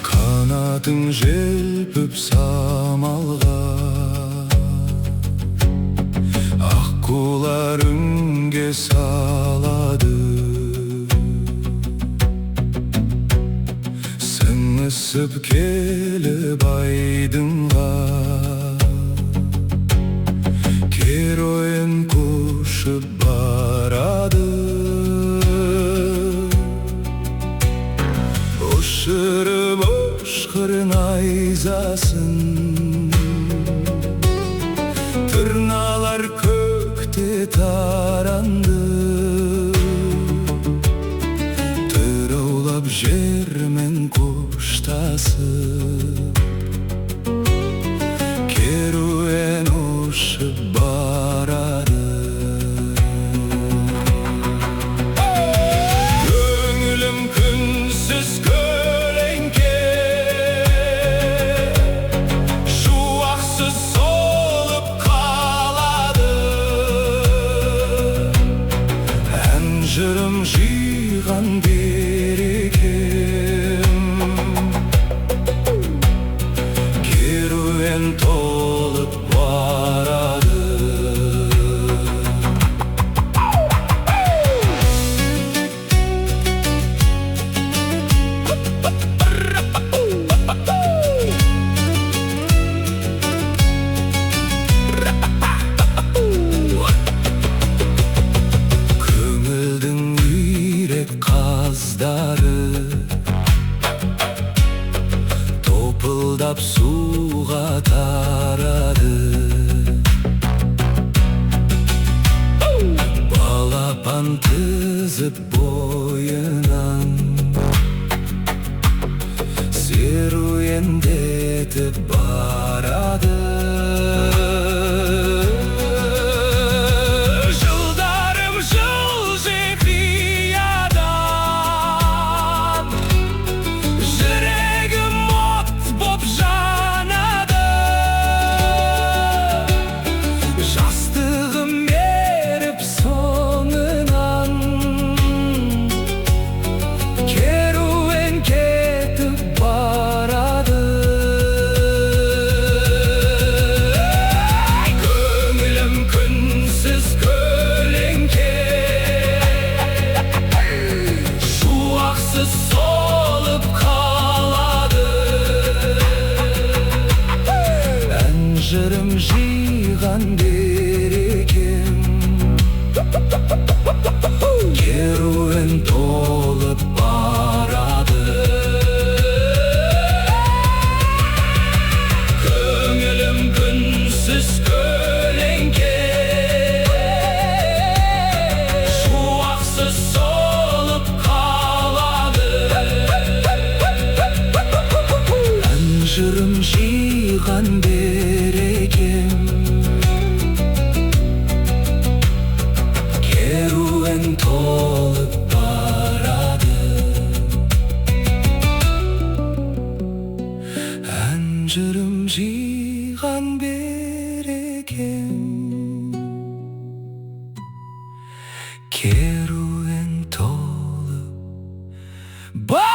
Kanatың желпіп самалға, аққулар үнге салады. Сіңісіп келіп айдынға, керуен көшіп барады. Ұшырып ұшқыр найзасын, тырналар көкте таранды. Тыраулап жермен қоштасып, керуен ұшып барады. Көңілім күнсіз көлеңке, шуақсыз солып қалады. Ән жырым жиған берекем, керуен толып барады. Көңілдің үйрек қаздары топылдап суға тарады. Балапан тізіп бойынан серуендетіп барады. Жылдарым жылжи қиядан, жүрегім от боп жанады. Жастығым еріп соңынан, керуен кетіп барады. Көңілім күнсіз көлеңке, шуақсыз солып қалады. Ән жырым жиған берекем, керуен толып барады. Көңілім күнсіз көлеңке, шуақсыз солып қалады. Ән жырым жиған берекем, керуен толып барады. Ән жырым жиған берекем, керуен толып барады.